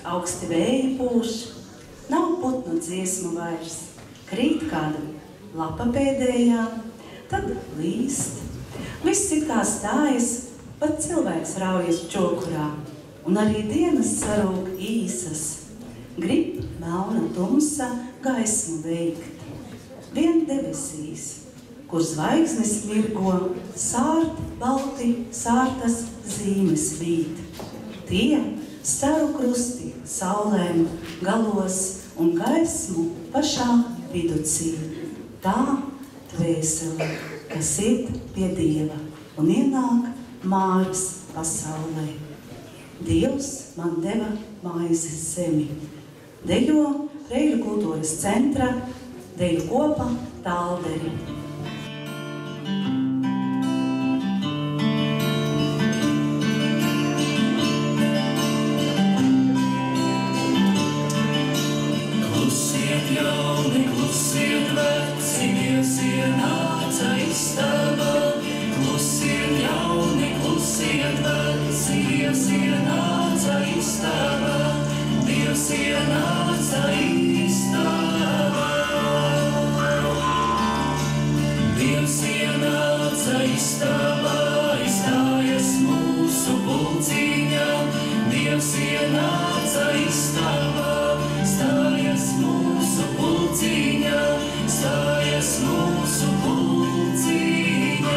augsti vēji pūš, nav putnu dziesmu vairs, krīt kāda lapa pēdējā, tad līst. Viss it kā stājas, pat cilvēks raujas čokurā, un arī dienas sarūk īsas. Grib melna tumsa gaismu veikt. Vien debesīs, kur zvaigznes mirgo, sārt balti sārtas zīmes vīt. Tie staru krusti saulēm galos un gaismu pašā viducī. Tā tvēsele, kas iet pie Dieva un ienāk Māras pasaulē. Dievs man deva maizi zemi. Dejo Reiļu kultūras centra deju kopa Tālderi. Klusiet jauni, klusiet veci, Dievs ienāca istabā. Klusiet jauni, klusiet veci, Dievs ienāca istabā. Dievs ienāca istabā. Dievs ienāca istabā, izstājas mūsu pulciņā. Dievs ienāca istabā, stājas mūsu pulciņā, stājas mūsu pulciņā.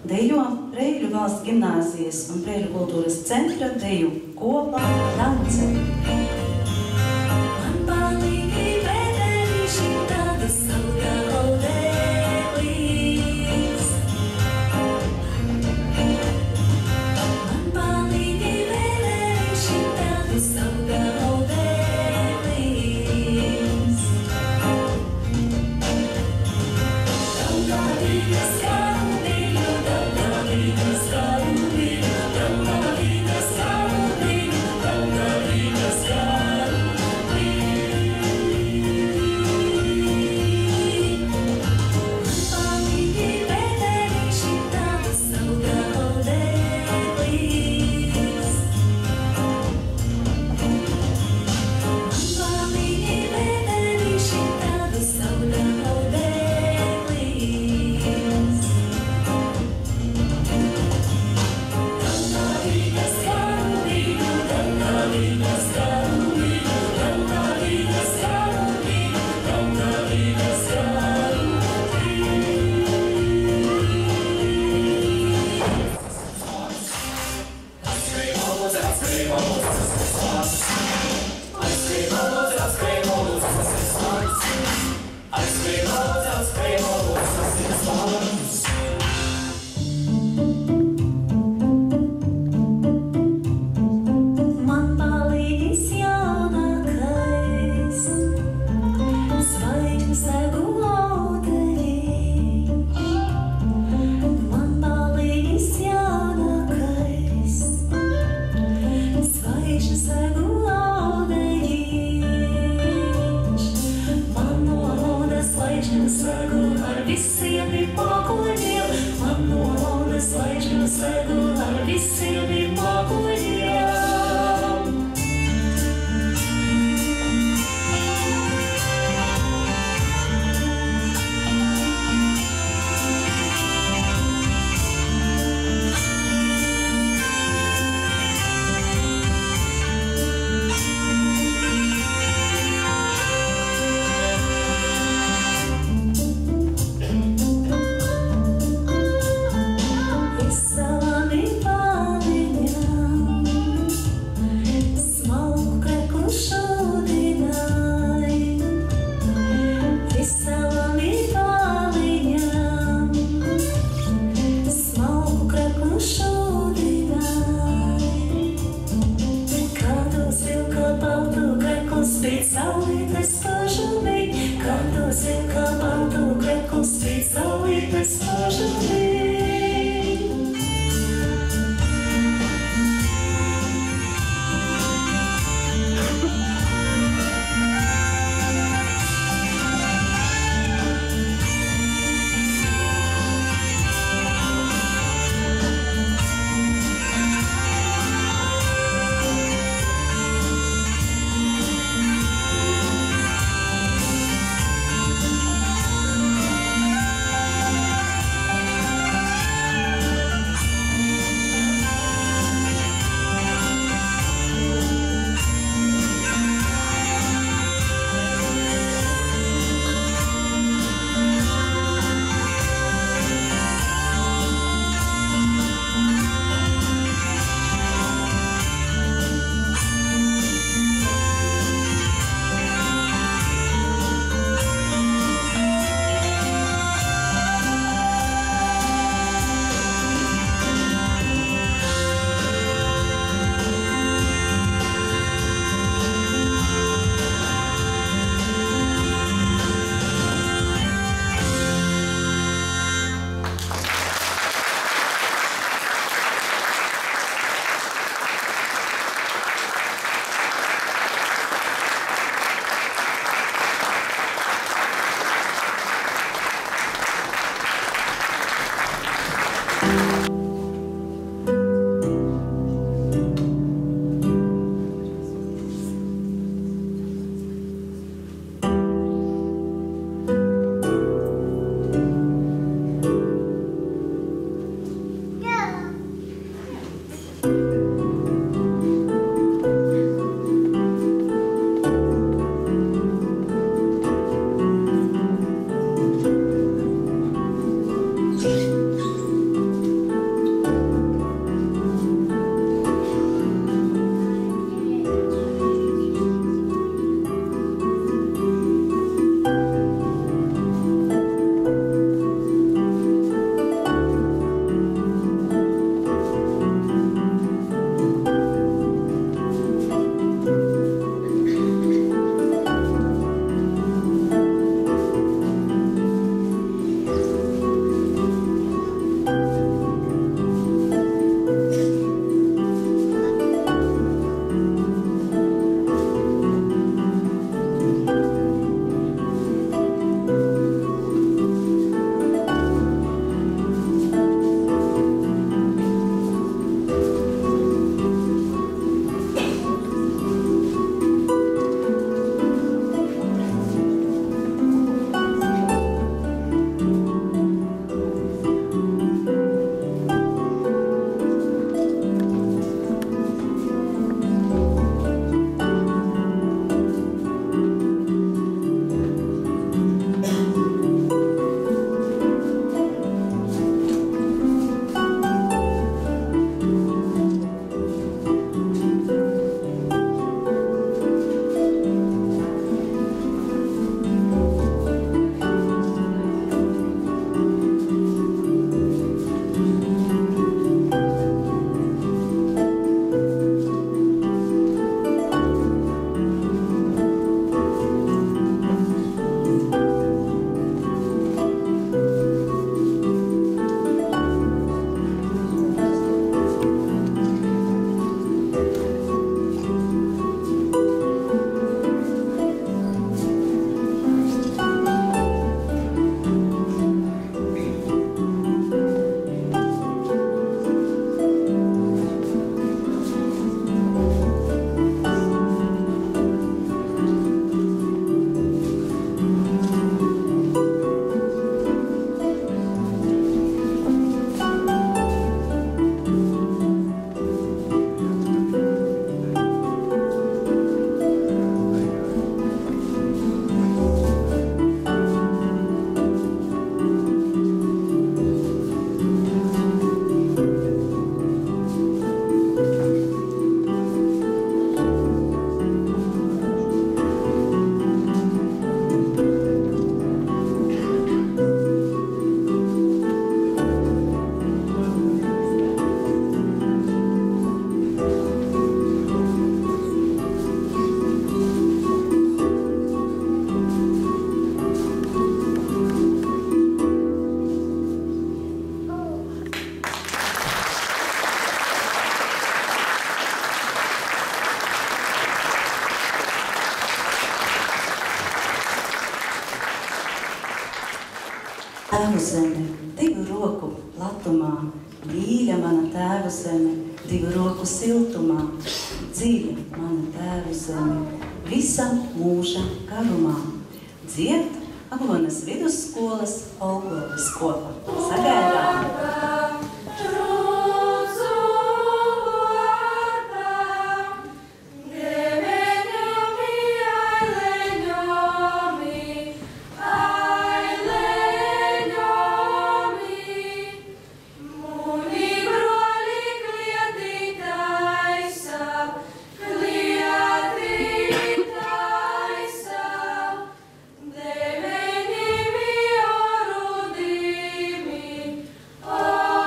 Dejo Reiļu valsts gimnāzijas un Reiļu kultūras centra deju kopa Dance. Man palīgi vēdēliši tāda salga odelis. Man palīgi vēdēliši tāda salga odelis. Tautādīgas karudīga, tautādīgas karudīga, tautādīgas karudīga, tautādīgas karudīga. Man palīdīs jaunākais, zvaigžņu segu loteļi. Man palīdīs jaunākais, zvaigžņu tēvu zeme, 2 roku platumā, mīļa mana tēvu zeme, 2 roku siltumā, dziļa mana tēvu zeme, visa mūža garumā. Dzied Aglonas vidusskolas folkloras kopa. Sagaidām! Oh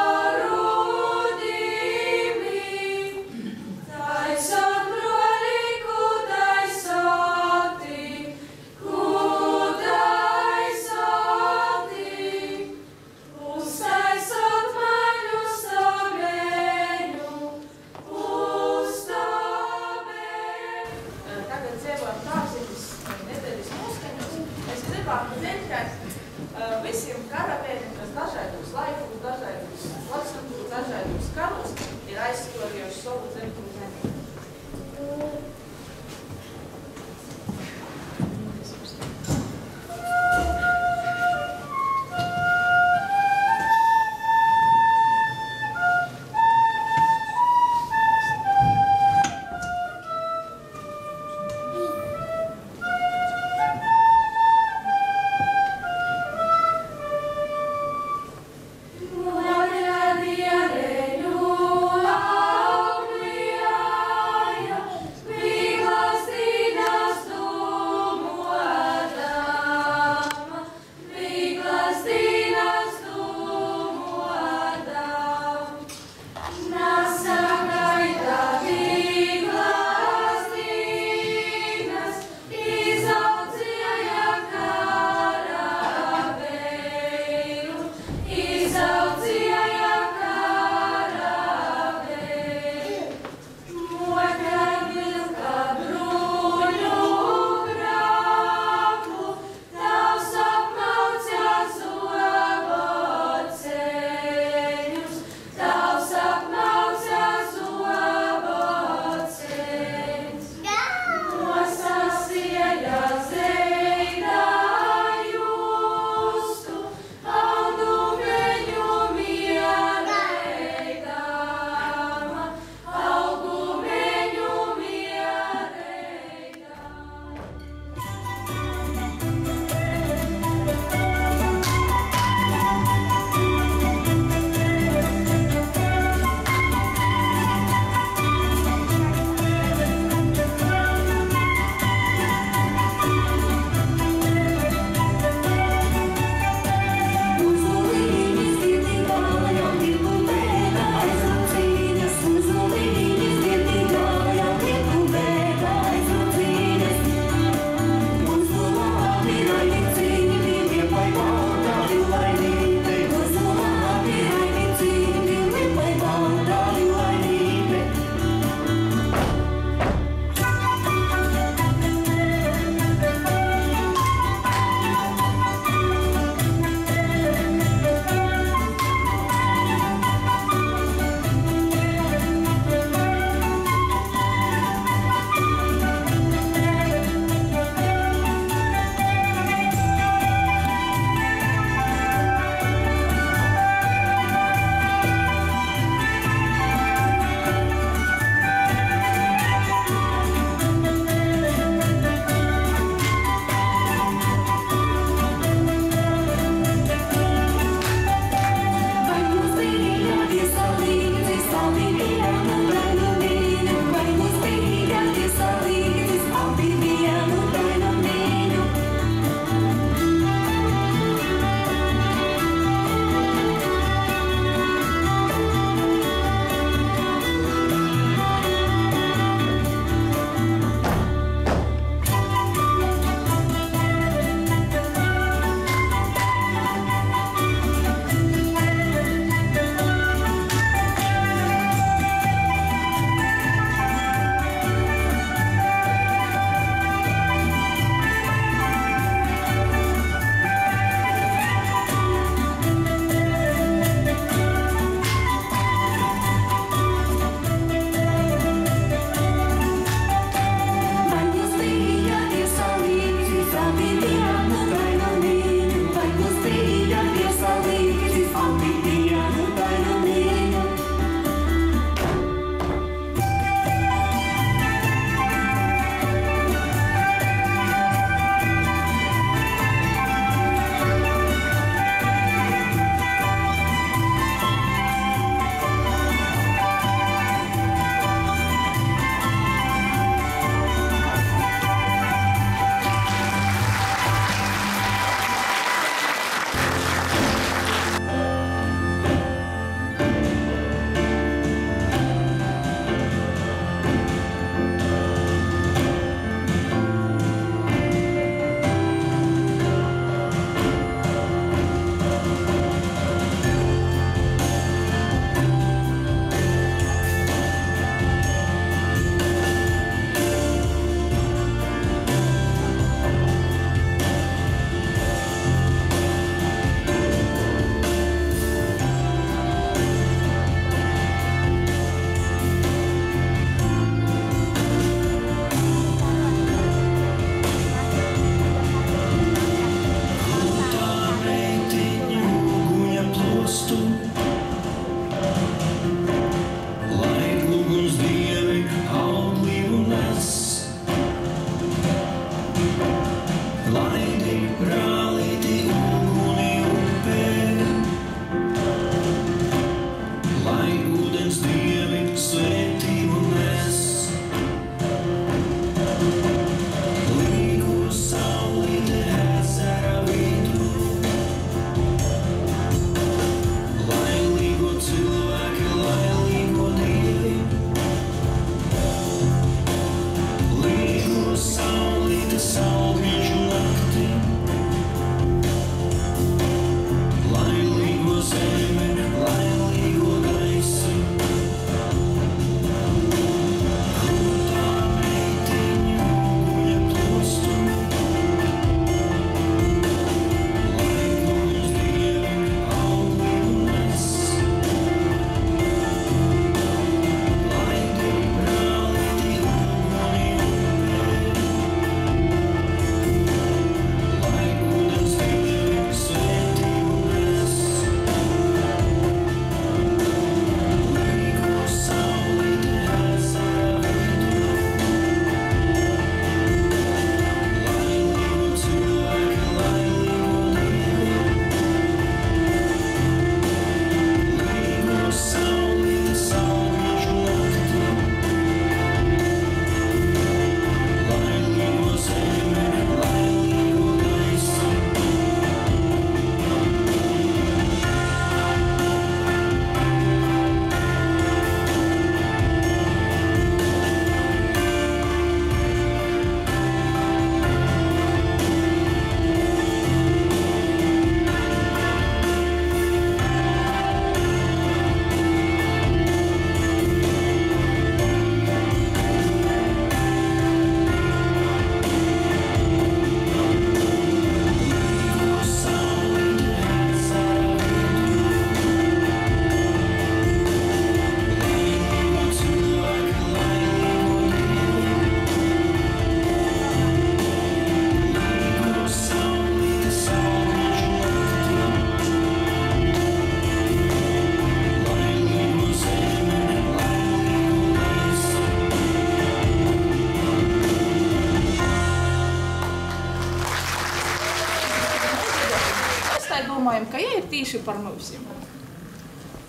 ka ja ir tīši par mūsim.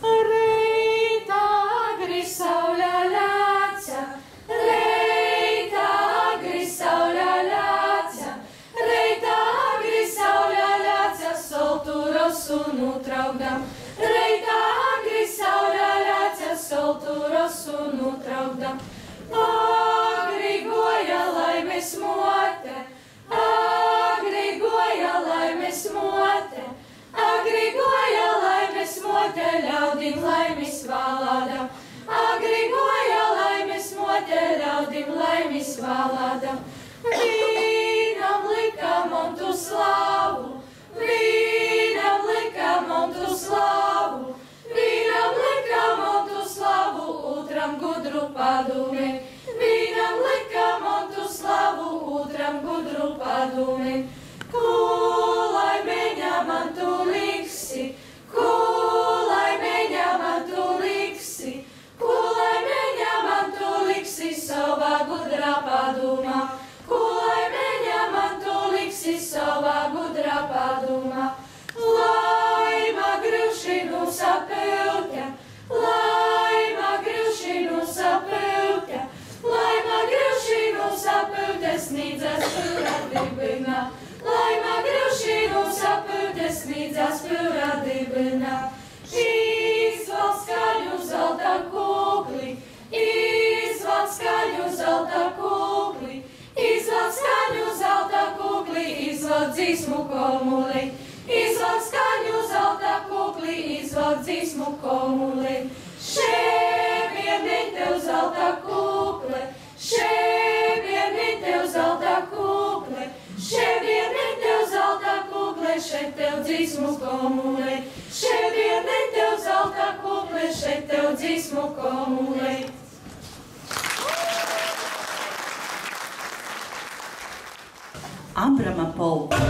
Reita agri saulē lēca, reita agri saulē lēca, reita agri saulē lēca, soltu rosu nutraukdam. Reita agri saulē lēca, soltu rosu nutraukdam. Agri goja laimes mote, agri goja laimes mote, agri goja laimes mote, ļaudim laimis valādam. Agri goja laimes mote, ļaudim laimis valādam. Vīnam likam un tu slavu, vīnam likam un tu slavu, vīnam likam un tu slavu, otram gudru padumi. Vīnam likam un tu slavu, otram gudru padumi. Kulai meņa man tu liksi, kulai meņa man tu liksi, kulai meņa man tu liksi savā gudrā padumā. Kulai meņa man tu liksi savā gudrā padumā. Laima grivšinu sapiltja, laima grivšinu sapiltja, laima grivšinu sapiltja, snīdzas pura dibina. Laima grivšinu sapiltja, snīdzas pura dibina. Izval skaļu zelta kūkli, izval skaļu zelta kūkli, izval skaļu zelta kūkli, izval dzīsmu komuli. Izval skaļu zelta kūkli, izval dzīsmu komuli. Ševieni tev zelta kūkli, ševieni tev zelta kūkli, ševieni tev zelta kūkli, šeit tev dzīsmu komuli. Ševieni tev zelta kūkli, šeit tev dzīsmu komuli. Abrama polka.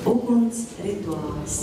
Uguns rituāls.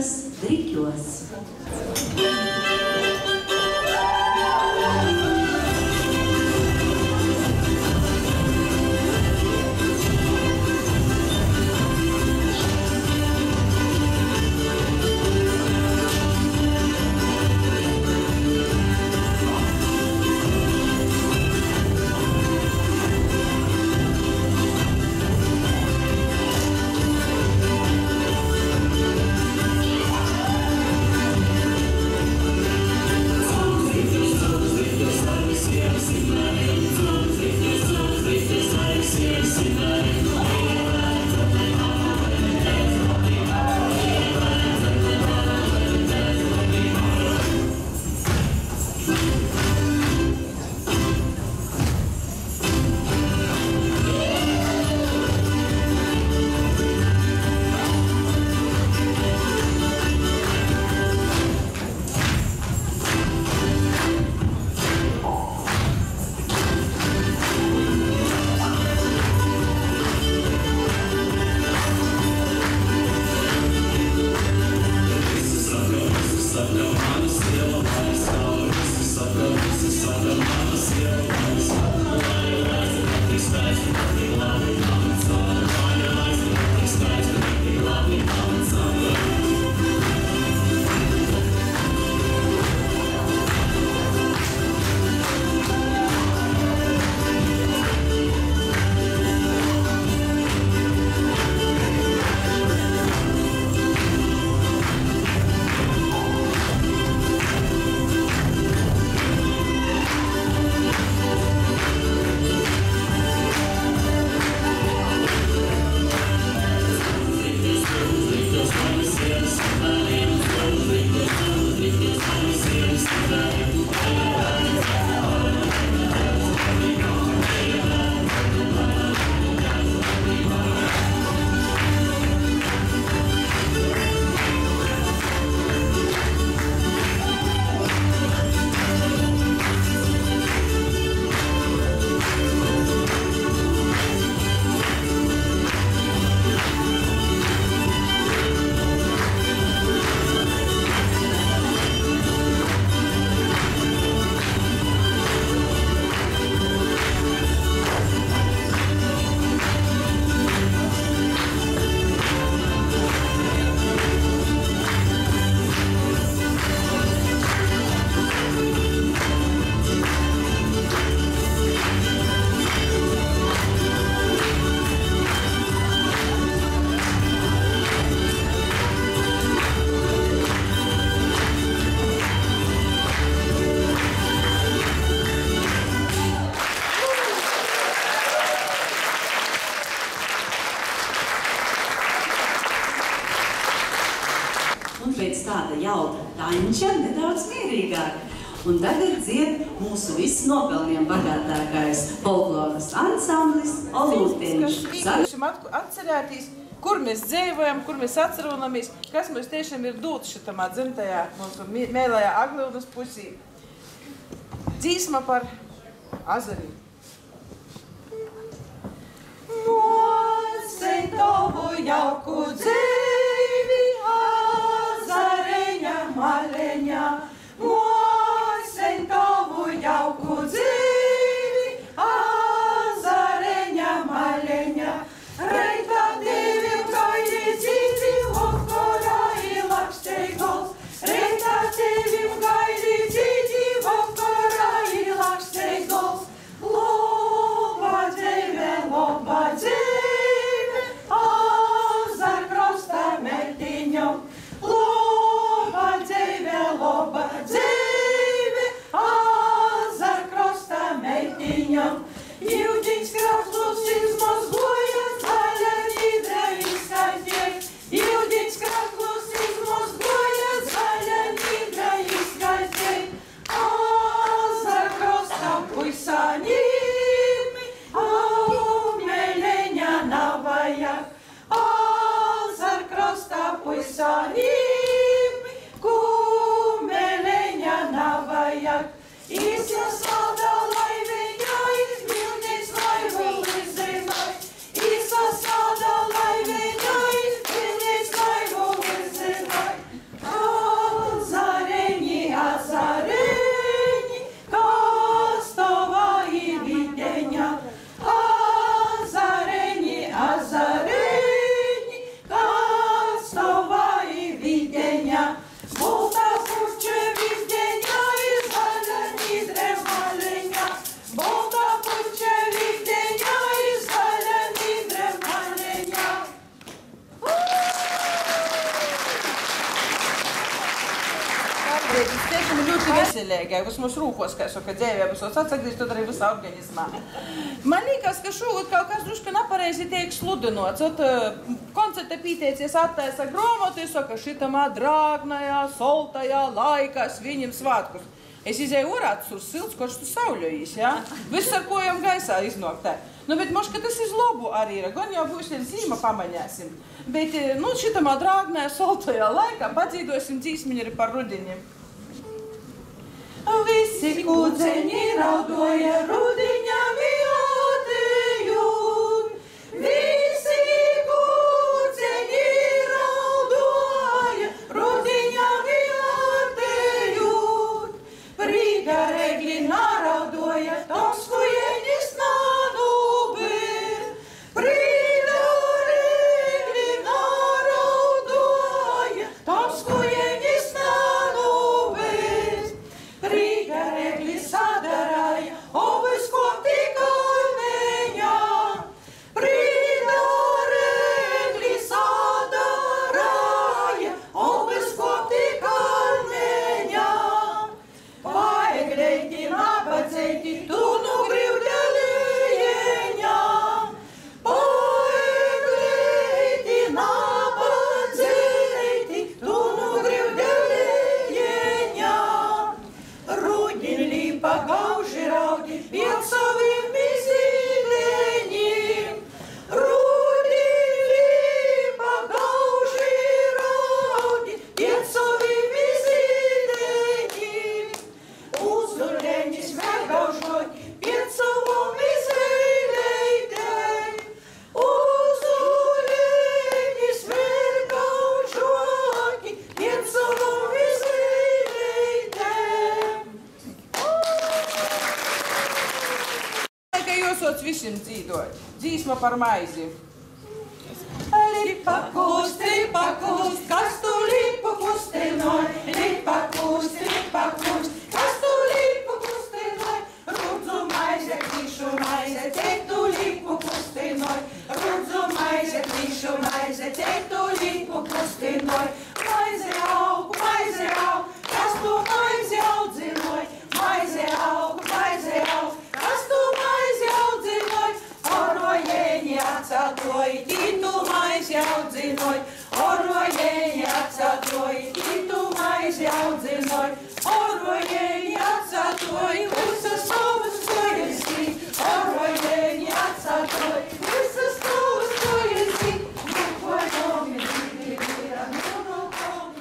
Rīgas driķos. Un pēc tāda jauda taņķa nedaudz mierīgāk. Un tagad dzied mūsu visu nopelniem bagātākais folkloras ansamblis Olūteņš. Atcerētīs, kur mēs dzīvojam, kur mēs atceronamies, kas mums tiešām ir dūts šitamā dzimtajā mūsu mēlējā Aglyunas pusī. Dzīsma par azarību. Mūsei tavu jauku dzīvi, azareņa maleņa. Mūsei tavu jauku dzīvi, azareņa maleņa. Reita tevi gaidi dzīvi, vakarā I laksteigals. Reita tevi gaidi dzīvi, vakarā I laksteigals. Loba dzīve, azar krosta metiņam. Loba dzīve, azar krosta metiņam. Iuģiņš krāklus izmazgoja, zaļa nidra izskaidēja. Iuģiņš krāklus izmazgoja, zaļa nidra izskaidēja. Azar krosta puisaņimi, meleņa navajak. Azar krosta puisaņimi, meleņa navajak. Izsasāda laiveņa, izmilņais laivu izzinai. Izsasāda laiveņa, izmilņais laivu izzinai. veselīgai, vismaz rūkos, kā saka, dzēvē, visos atsagrīst, tad arī visā organismā. Man liekas, ka šogad kaut kas druška nepareizi tiek sludinots. Koncerta pīteicies attaisa gromotu, saka, šitamā drāgnajā, soltajā laikā sviņim svātkus. Es izēju orātus uz silts, koš tu sauļojīs, ja? Viss ar kojam gaisā iznok tā. Nu, bet moš, ka tas iz lobu arī ir. Gan jau būs vien zīma pamaņāsim. Bet, nu, šitamā drāgnajā, soltajā laikā padzīdosim dzīsmiņi arī par rudiņiem. Visi kūdzeņi raudoja rudiņā mijotījum. Visi kūdzeņi raudoja rudiņā mijotījum. Prīga regli naraudoja, toms kujeņis nanubir. Prīga regli naraudoja, toms kujeņis nanubir. Prīga regli sadarāja, obis kopti kalmeņā. Prīga regli sadarāja, obis kopti kalmeņā. Paegleiti nabadzeiti, tu nu grivdelieņā. Paegleiti nabadzeiti, tu nu grivdelieņā. Rudiņ līpa gauži raudi, piet saviem mizīdeņiem. Rudiņ līpa gauži raudi, piet saviem mizīdeņiem. Uzurleņi smēgaužoti, piet savom mizīdeņiem. Uzurleņi smēgaužoti, piet savom mizīdeņiem. Ka jūsots visiem dzīdot. Dzīsma par maizi. Lipa kust, kas tu lipu kustinoj? Lipa kust, kas tu lipu kustinoj? Rudzu maize, klišu maize, cetu lipu kustinoj. Rudzu maize, klišu maize, cetu lipu kustinoj. Maize aug, kas tu maize audzinoj? Maize aug, kas tu maize audzinoj? Orojēņi atsatoj, tītu maizi audzinoj. Orojēņi atsatoj, tītu maizi audzinoj. Orojēņi atsatoj, visas tavas kojas ir. Orojēņi atsatoj, visas tavas kojas ir. Nekoj domi dzīvi vīra, nunu komi.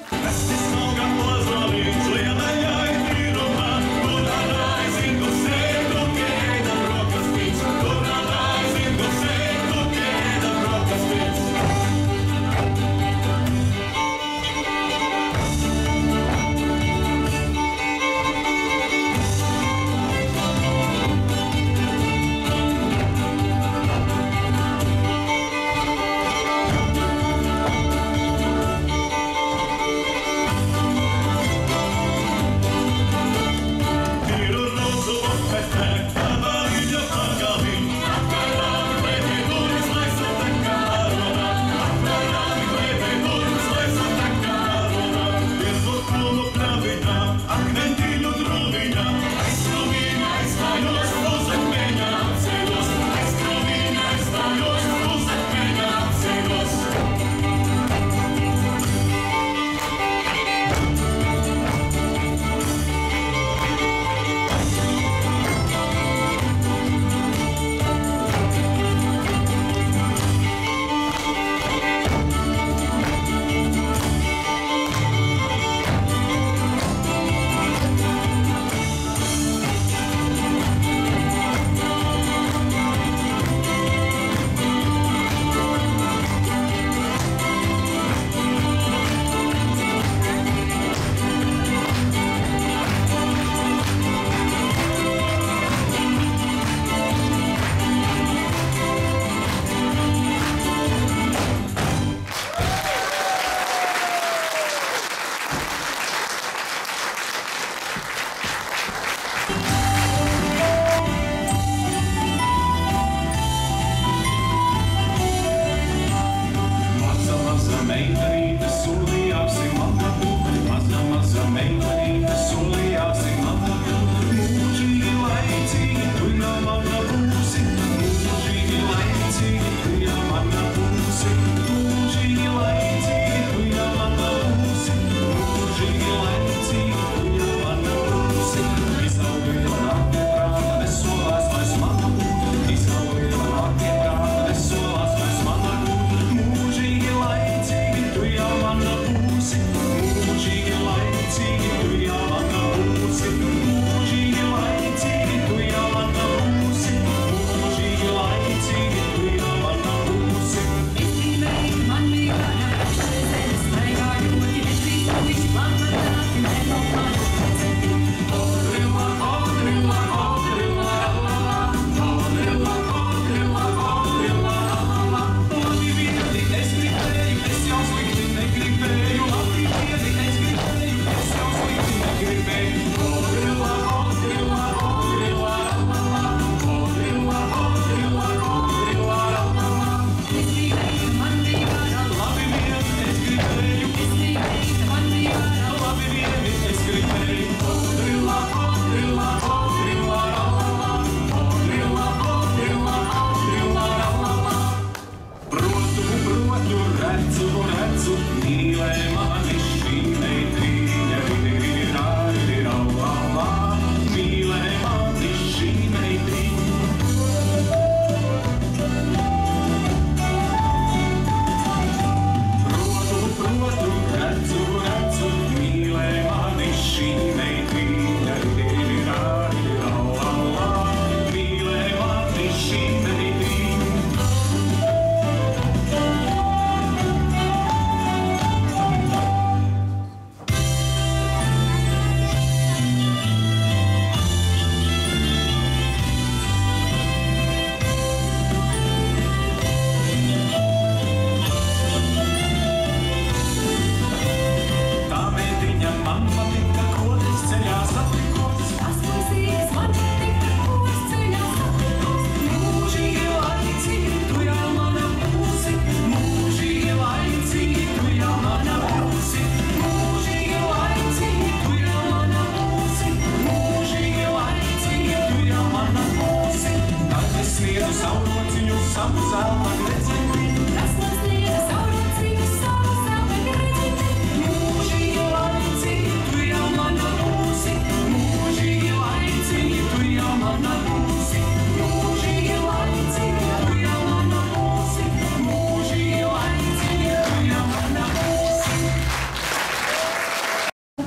zelta gredzeni. Kas mums lieta saulrocīgas, savu zelta gredzeni. Mūžīgi laicīgi, tu jau mana būsi. Mūžīgi laicīgi, tu jau mana būsi. Mūžīgi laicīgi, tu jau mana būsi. Mūžīgi laicīgi, tu jau mana būsi.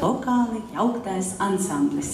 Vokāli jauktais ansamblis.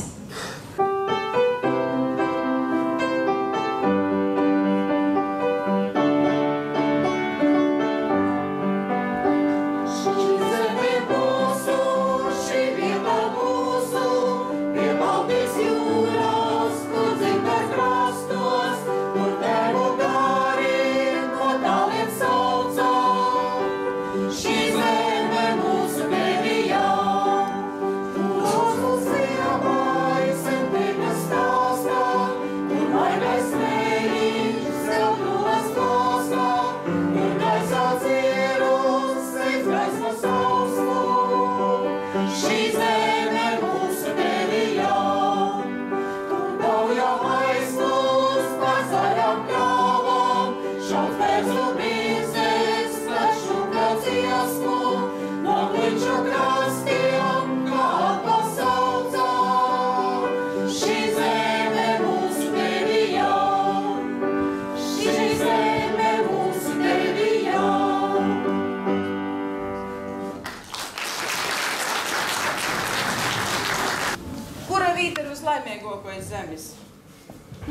Laimīgākais zemes.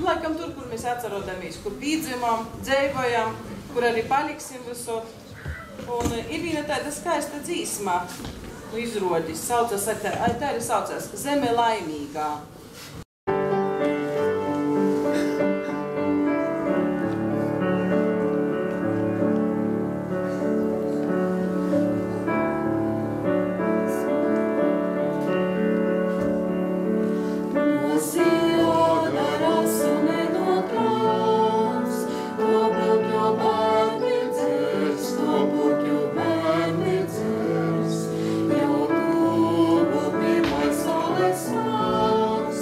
Laikam tur, kur mēs atcerodamies, kur pīdzimām, dzējojam, kur arī paliksim visot. Un ir viena tāda skaista dzīsma, izrodis, saucas, tā arī saucas Zeme laimīgā. Jau tuvu pirmais saules nāks,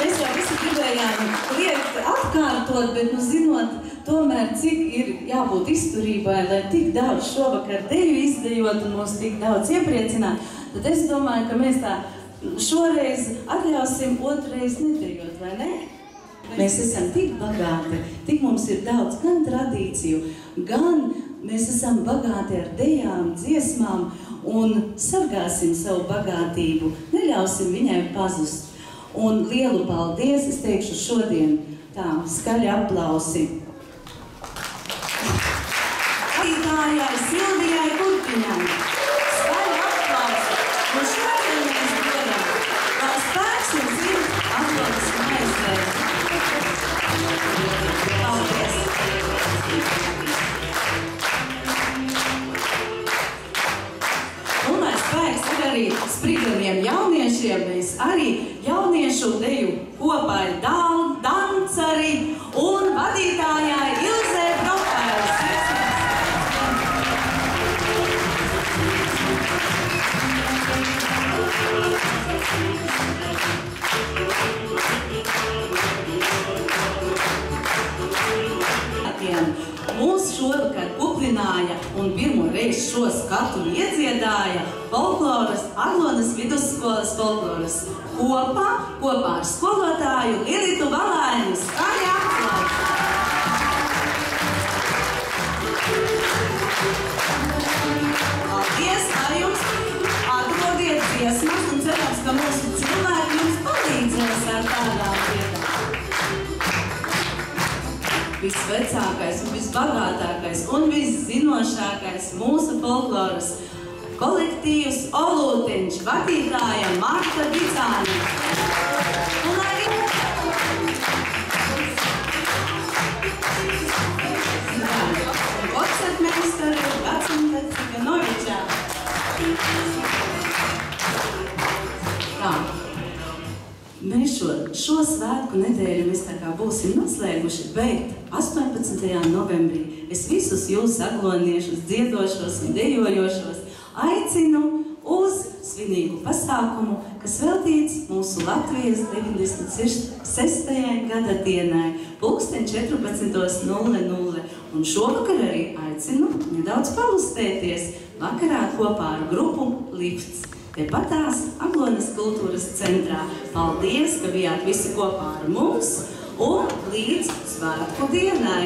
Mēs jau visi gribējām lietu atkārtot, bet, zinot, tomēr, cik ir jābūt izturībai, lai tik daudz šovakar deju izdejot un mūs tik daudz iepriecināt, tad es domāju, ka mēs tā šoreiz atļausim otrais nedejot, vai ne? Mēs esam tik bagāti, tik mums ir daudz gan tradīciju, gan mēs esam bagāti ar dejām, dziesmām un sargāsim savu bagātību, neļausim viņai pazust. Un lielu paldies, es teikšu šodien tā skaļi aplausi vadītājai Silvijai Kurtiņai. Skaļi aplausi. Un šodien mēs dodam, lai spēks un dzird aplausi maizēs. Paldies! Un lai spēks ir arī spriganiem jauniešiem, mēs arī jauniešu deju kopā dancari un vadītājai Ilzē Brokēls. Mūs šovakar kuplināja un pirmo reizi šo skatuvi iedziedāja folkloras Aglonas vidusskolas folkloras kopā ar skolotāju Lilitu Valainu. Skaļi aplausi! Paldies, lai jums atrodiet dziesmas un cerams, ka mūsu cilvēki jums palīdzēs ar tādām lietām. Visvecākais un visbagātākais un viszinošākais mūsu folkloras kolektīvs Olūtiņš, vadītāja Marta Bicāne. Un arī koncertmeistare Gacinte Ciganovičā. Tā. Mēs šo svētku nedēļu mēs tā kā būsim noslēguši, bet 18. novembrī es visus jūs agloniešus, dziedošos un dejojošos aicinu uz svinīgu pasākumu, kas veltīts mūsu Latvijas 96. gada dienai, 14:00. Un šovakar arī aicinu nedaudz palustēties vakarā kopā ar grupu Lifts. Tepatās Aglonas kultūras centrā. Paldies, ka bijāt visi kopā ar mums un līdz svētku dienai!